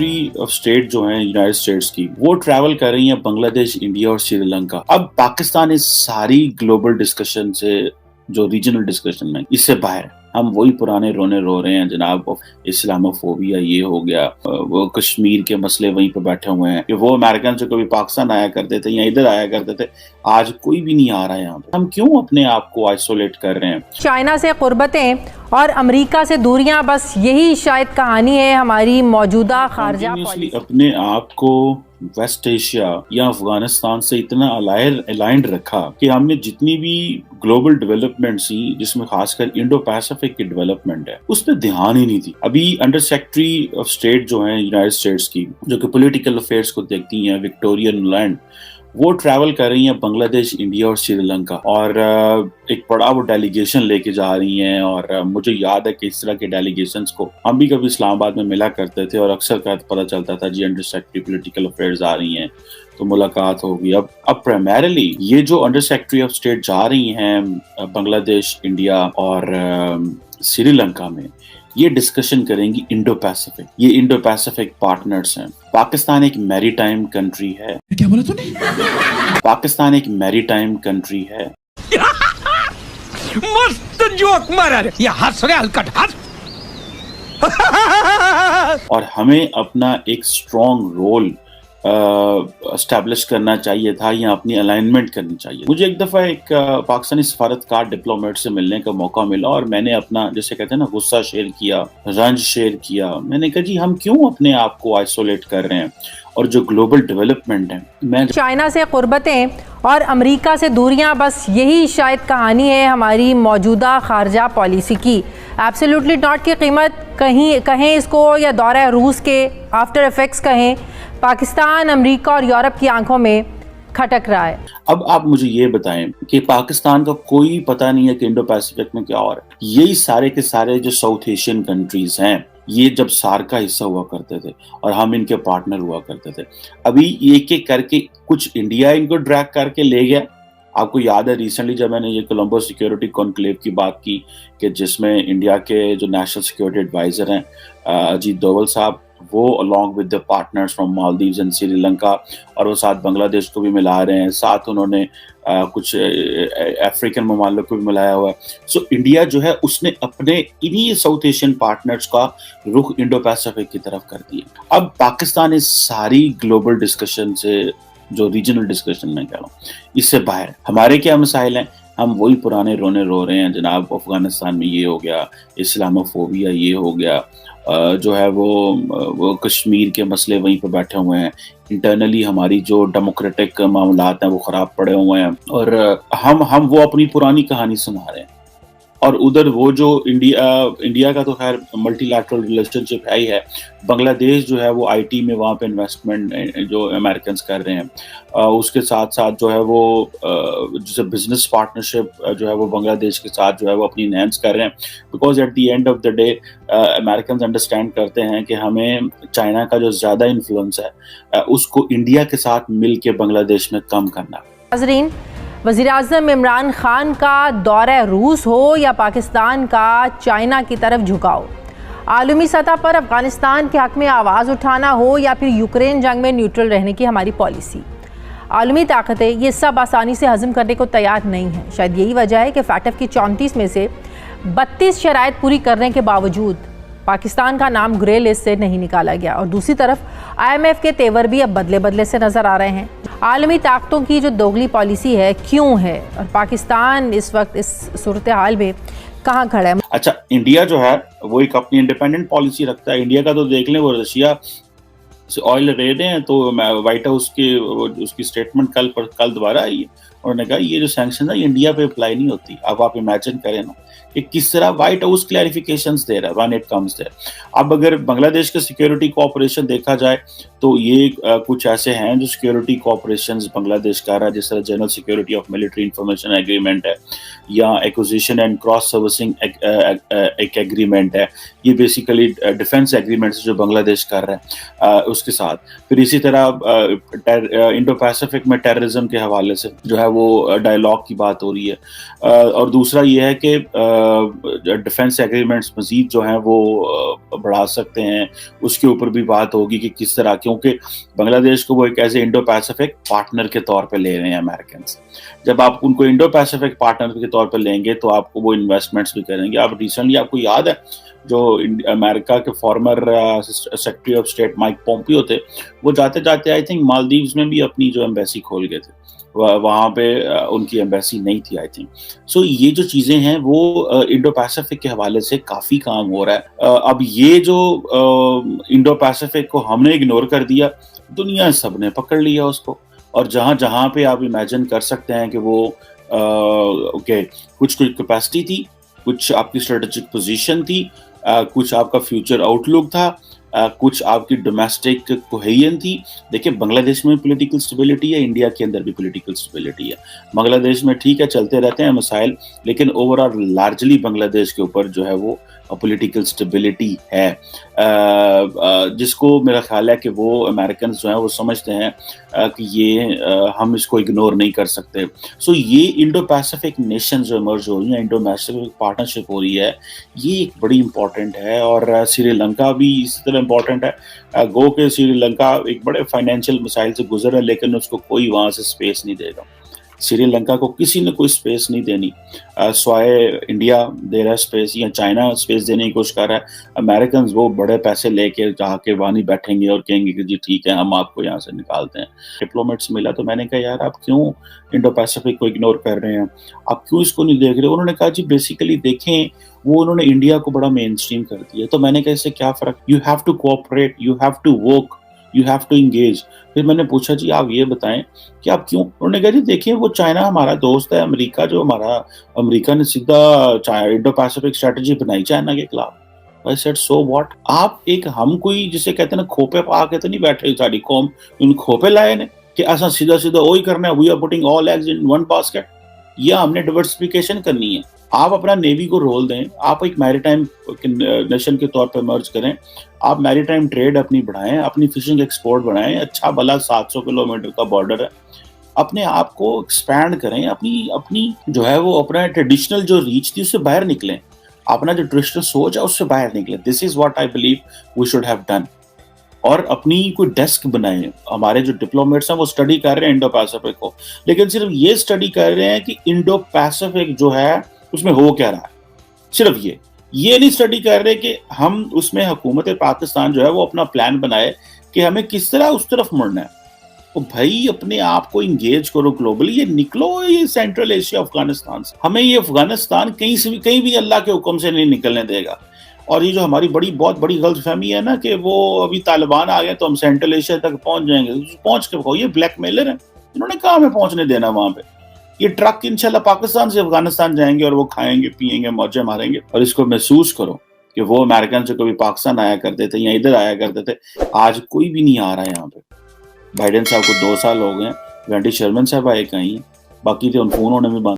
Secretary of state جو ہیں United States کی، وہ ٹریول کر رہی ہیں بنگلہ دیش، انڈیا اور سری لنکا۔ اب پاکستان اس ساری گلوبل ڈسکشن سے، جو ریجنل ڈسکشن میں، اس سے باہر ہے۔ ہم وہی پرانے رونے رو رہے ہیں جناب، اسلاموفوبیا یہ ہو گیا، وہ کشمیر کے مسئلے وہیں پہ بیٹھے ہوئے ہیں کہ وہ امریکن سے کبھی پاکستان آیا کرتے تھے یا ادھر آیا کرتے تھے، آج کوئی بھی نہیں آ رہا ہے یہاں پہ۔ ہم کیوں اپنے آپ کو آئسولیٹ کر رہے ہیں؟ چائنا سے قربتیں اور امریکہ سے دوریاں، بس یہی شاید کہانی ہے ہماری موجودہ خارجہ پالیسی۔ اپنے آپ کو ویسٹ ایشیا یا افغانستان سے اتنا الائنڈ رکھا کہ ہم نے جتنی بھی گلوبل ڈیولپمنٹ سی، جس میں خاص کر انڈو پیسفک کی ڈیولپمنٹ ہے، اس پہ دھیان ہی نہیں تھی۔ ابھی انڈر سیکرٹری آف اسٹیٹ جو ہیں یونائٹڈ اسٹیٹس کی، جو کہ پولیٹیکل افیئرس کو دیکھتی ہیں، وکٹوریا نولینڈ، وہ ٹریول کر رہی ہیں بنگلہ دیش، انڈیا اور سری لنکا، اور ایک بڑا وہ ڈیلیگیشن لے کے جا رہی ہیں۔ اور مجھے یاد ہے کہ اس طرح کے ڈیلیگیشنز کو ہم بھی کبھی اسلام آباد میں ملا کرتے تھے، اور اکثر پتہ چلتا تھا جی انڈر سیکرٹری پولیٹیکل افیئرز آ رہی ہیں تو ملاقات ہوگی۔ اب پرائمریلی یہ جو انڈر سیکرٹری آف اسٹیٹ جا رہی ہیں بنگلہ دیش، انڈیا اور سری لنکا میں، یہ ڈسکشن کریں گی انڈو پیسفک۔ یہ انڈو پیسفک پارٹنرز ہیں۔ پاکستان ایک میری ٹائم کنٹری ہے۔ کیا بولا تو نے؟ پاکستان ایک میری ٹائم کنٹری ہے۔ مست جوک مارا رے، یہ ہنس رہے ہلکٹ ہنس۔ اور ہمیں اپنا ایک اسٹرانگ رول اسٹیبلش کرنا چاہیے تھا، یا اپنی الائنمنٹ کرنی چاہیے۔ مجھے ایک دفعہ ایک پاکستانی سفارتکار ڈپلومیٹ سے ملنے کا موقع ملا، اور میں نے اپنا، جیسے کہتے ہیں نا، غصہ شیئر کیا، رنج شیئر کیا۔ میں نے کہا جی ہم کیوں اپنے آپ کو آئسولیٹ کر رہے ہیں، اور جو گلوبل ڈیولپمنٹ ہے، چائنا سے قربتیں اور امریکہ سے دوریاں، بس یہی شاید کہانی ہے ہماری موجودہ خارجہ پالیسی کی۔ ایبسلیوٹلی ناٹ کی قیمت کہیں اس کو، یا دورہ روس کے آفٹر ایفیکٹس کہیں، پاکستان، امریکہ اور یورپ کی آنکھوں میں کھٹک رہا ہے۔ اب آپ مجھے یہ بتائیں کہ پاکستان کا کوئی پتہ نہیں ہے کہ انڈو پیسفک میں کیا ہو رہا ہے۔ یہی سارے کے سارے جو ساؤتھ ایشین کنٹریز ہیں، یہ جب سارک کا حصہ ہوا کرتے تھے اور ہم ان کے پارٹنر ہوا کرتے تھے، ابھی ایک ایک کر کے کچھ انڈیا ان کو ڈریگ کر کے لے گیا۔ آپ کو یاد ہے ریسنٹلی جب میں نے یہ کولمبو سیکیورٹی کانکلیو کی بات کی، کہ جس میں انڈیا کے جو نیشنل سیکیورٹی ایڈوائزر ہیں اجیت دوول صاحب، وہ along with the partners from Maldives and Sri Lanka، اور وہ ساتھ بنگلہ دیش کو بھی ملا رہے ہیں، ساتھ انہوں نے کچھ افریقن ممالک کو بھی ملایا ہوا ہے۔ سو انڈیا جو ہے اس نے اپنے انہی ساؤتھ ایشین پارٹنرز کا رخ انڈو پیسفک کی طرف کر دیا۔ اب پاکستان اس ساری گلوبل ڈسکشن سے، جو ریجنل ڈسکشن میں کہہ رہا ہوں، اس سے باہر ہے۔ ہمارے کیا مسائل ہیں؟ ہم وہی پرانے رونے رو رہے ہیں جناب، افغانستان میں یہ ہو گیا، اسلاموفوبیا یہ ہو گیا، جو ہے وہ کشمیر کے مسئلے وہیں پہ بیٹھے ہوئے ہیں۔ انٹرنلی ہماری جو ڈیموکریٹک معاملات ہیں وہ خراب پڑے ہوئے ہیں، اور ہم وہ اپنی پرانی کہانی سنا رہے ہیں۔ اور ادھر وہ جو انڈیا کا تو خیر ملٹی لیٹرل ریلیشن شپ ہے ہی ہے، بنگلہ دیش جو ہے وہ آئی ٹی میں وہاں پہ انویسٹمنٹ جو امریکنز کر رہے ہیں، اس کے ساتھ ساتھ جو ہے وہ جیسے بزنس پارٹنرشپ جو ہے وہ بنگلہ دیش کے ساتھ جو ہے وہ اپنی انہینس کر رہے ہیں، because at the end of the day Americans understand کرتے ہیں کہ ہمیں چائنا کا جو زیادہ انفلوئنس ہے اس کو انڈیا کے ساتھ مل کے بنگلہ دیش میں کم کرنا۔ ناظرین، وزیراعظم عمران خان کا دورہ روس ہو یا پاکستان کا چائنا کی طرف جھکاؤ، عالمی سطح پر افغانستان کے حق میں آواز اٹھانا ہو یا پھر یوکرین جنگ میں نیوٹرل رہنے کی ہماری پالیسی، عالمی طاقتیں یہ سب آسانی سے ہضم کرنے کو تیار نہیں ہیں۔ شاید یہی وجہ ہے کہ فیٹف کی 34 میں سے 32 شرائط پوری کرنے کے باوجود پاکستان کا نام گرے لسٹ سے نہیں نکالا گیا، اور دوسری طرف آئی ایم ایف کے تیور بھی اب بدلے سے نظر آ رہے ہیں۔ عالمی طاقتوں کی جو دوگلی پالیسی ہے کیوں ہے، اور پاکستان اس وقت اس صورتحال میں کہاں کھڑا ہے؟ اچھا، انڈیا جو ہے وہ ایک اپنی انڈیپینڈنٹ پالیسی رکھتا ہے۔ انڈیا کا تو دیکھ لیں، وہ رشیا سے آئل لے رہے ہیں، تو وائٹ ہاؤس کی اس کی اسٹیٹمنٹ کل دوبارہ آئی ہے، انہوں نے کہا یہ جو سینکشن ہے یہ انڈیا پہ اپلائی نہیں ہوتی۔ اب آپ امیجن کریں نا کہ کس طرح وائٹ ہاؤس کلیریفیکیشنز دے رہا ہے when it comes there۔ اب اگر بنگلہ دیش کے سیکیورٹی کوآپریشن دیکھا جائے تو یہ کچھ ایسے ہیں جو سیکیورٹی کوآپریشنز بنگلہ دیش کر رہا ہے، جس طرح general security of military information agreement ہے، یا ایکوزیشن اینڈ کراس سروسنگ ایک ایگریمنٹ ہے. یہ بیسیکلی ڈیفینس ایگریمنٹ جو بنگلہ دیش کر رہا ہے اس کے ساتھ. پھر اسی طرح انڈو پیسفک میں ٹیررزم کے حوالے سے جو ہے وہ ڈائلاگ کی بات ہو رہی ہے. اور دوسرا یہ ہے کہ ڈیفینس ایگریمنٹس مزید جو ہیں وہ بڑھا سکتے ہیں, اس کے اوپر بھی بات ہوگی کہ کس طرح, کیونکہ بنگلہ دیش کو وہ ایک ایسے انڈو پیسفک پارٹنر کے طور پہ لے رہے ہیں امریکنس. جب آپ ان کو انڈو پیسفک پارٹنر کے طور پہ لیں گے تو آپ کو وہ انویسٹمنٹس بھی کریں گے. آپ ریسنٹلی آپ کو یاد ہے جو امریکہ کے former secretary of state Mike Pompeo تھے, وہ جاتے جاتے آئی تھنک مالدیوز میں بھی اپنی جو ایمبیسی کھول گئے تھے, وہاں پہ ان کی ایمبیسی نہیں تھی آئی تھنک. سو یہ جو چیزیں ہیں وہ انڈو پیسفک کے حوالے سے کافی کام ہو رہا ہے. اب یہ جو انڈو پیسفک کو ہم نے اگنور کر دیا, دنیا سب نے پکڑ لیا اس کو, اور جہاں جہاں پہ آپ امیجن کر سکتے ہیں کہ وہ کچھ کیپیسٹی تھی, کچھ آپ کی اسٹریٹجک پوزیشن تھی, کچھ آپ کا فیوچر آؤٹ لک تھا, کچھ آپ کی ڈومیسٹک کوہیژن تھی. دیکھیں بنگلہ دیش میں پولیٹیکل اسٹیبلٹی ہے, انڈیا کے اندر بھی پولیٹیکل اسٹیبلٹی ہے. بنگلہ دیش میں ٹھیک ہے چلتے رہتے ہیں مسائل, لیکن اوور آل لارجلی بنگلہ دیش کے اوپر جو ہے وہ پولیٹیکل اسٹیبلٹی ہے, جس کو میرا خیال ہے کہ وہ امریکنز جو ہیں وہ سمجھتے ہیں کہ یہ ہم اس کو اگنور نہیں کر سکتے. سو یہ انڈو پیسفک نیشن جو ایمرج ہو رہی ہیں, انڈو پیسفک پارٹنرشپ ہو رہی ہے, یہ ایک بڑی امپورٹنٹ ہے. اور سری لنکا بھی اسی طرح امپورٹنٹ ہے. گو کہ سری لنکا ایک بڑے فائنینشیل مسائل سے گزر ہے, لیکن اس کو کوئی وہاں سے اسپیس نہیں دے گا. سری لنکا کو کسی نے کوئی اسپیس نہیں دینی, سوائے انڈیا دے رہا ہے اسپیس, یا چائنا اسپیس دینے کی کوشش کر رہا ہے. امریکنز وہ بڑے پیسے لے کے جا کے وہاں نہیں بیٹھیں گے اور کہیں گے کہ جی ٹھیک ہے ہم آپ کو یہاں سے نکالتے ہیں. ڈپلومیٹ سے ملا تو میں نے کہا یار آپ کیوں انڈو پیسفک کو اگنور کر رہے ہیں, آپ کیوں اس کو نہیں دیکھ رہے؟ انہوں نے کہا جی بیسیکلی دیکھیں وہ انہوں نے انڈیا کو بڑا مین اسٹریم کر دیا. تو میں نے کہا اس سے کیا فرق, you have to cooperate, you have to work, you have to engage. پھر میں نے پوچھا جی آپ یہ بتائیں کہ آپ کیوں؟ انہوں نے کہا جی دیکھیں وہ چائنا ہمارا دوست ہے, امریکہ جو ہمارا, امریکہ نے سیدھا انڈو پیسفک اسٹریٹجی بنائی چائنا کے خلاف. I said so what؟ آپ ایک ہم کوئی جسے کہتے ہیں نا کھوپے پا کے تو نہیں بیٹھے ساری قوم, ان کھوپے لائے نے کہ ایسا سیدھا سیدھا وہی کرنا ہے, we are putting all eggs in one basket, یا ہم نے ڈیورسفیکیشن کرنی ہے. آپ اپنا نیوی کو رول دیں, آپ ایک میری ٹائم نیشن کے طور پہ مرج کریں, آپ میری ٹائم ٹریڈ اپنی بڑھائیں, اپنی فشنگ ایکسپورٹ بڑھائیں, اچھا بھلا 700 کلومیٹر کا بارڈر ہے, اپنے آپ کو ایکسپینڈ کریں, اپنی جو ہے وہ اپنا ٹریڈیشنل جو ریچ تھی اس سے باہر نکلیں, اپنا جو ٹریڈیشنل سوچ ہے اس سے باہر نکلیں. This is what I believe we should have done. اور اپنی کوئی ڈیسک بنائیں. ہمارے جو ڈپلومیٹس ہیں وہ اسٹڈی کر رہے ہیں انڈو پیسفک کو, لیکن صرف یہ اسٹڈی کر رہے ہیں کہ انڈو پیسفک جو ہے اس میں ہو کیا رہا ہے. صرف یہ نہیں اسٹڈی کر رہے کہ ہم اس میں حکومت پاکستان جو ہے وہ اپنا پلان بنائے کہ ہمیں کس طرح اس طرف مڑنا ہے. تو بھائی اپنے آپ کو انگیج کرو گلوبلی, یہ نکلو یہ سینٹرل ایشیا افغانستان سے. ہمیں یہ افغانستان کہیں بھی اللہ کے حکم سے نہیں نکلنے دے گا. اور یہ جو ہماری بہت بڑی غلط فہمی ہے نا کہ وہ ابھی طالبان آ گئے تو ہم سینٹرل ایشیا تک پہنچ جائیں گے, پہنچ کے بھاؤ, یہ بلیک میلر ہیں, انہوں نے کہا ہمیں پہنچنے دینا وہاں پہ. یہ ٹرک انشاءاللہ پاکستان سے افغانستان جائیں گے اور وہ کھائیں گے پیئیں گے موجیں ماریں گے. اور اس کو محسوس کرو کہ وہ امریکن سے کبھی پاکستان آیا کرتے تھے یا ادھر آیا کرتے تھے, آج کوئی بھی نہیں آ رہا ہے یہاں پہ. بائیڈن صاحب کو 2 سال ہو گئے, وینڈی شرمن صاحب آئے کہیں, باقی تھے ان فونوں نے بھی